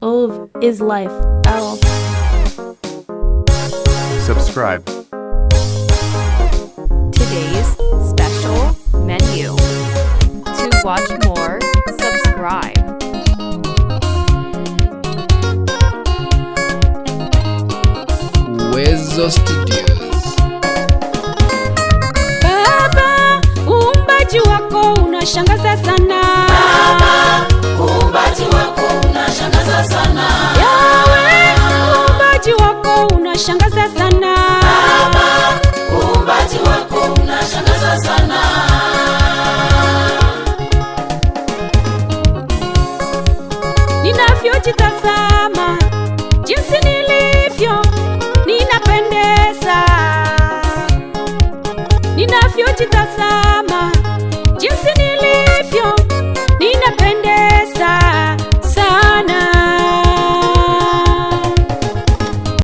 Ov is life. L. Subscribe. Today's special menu. To watch more, subscribe. Wezo Studios. Baba, uumbaji wako unashangaza sana.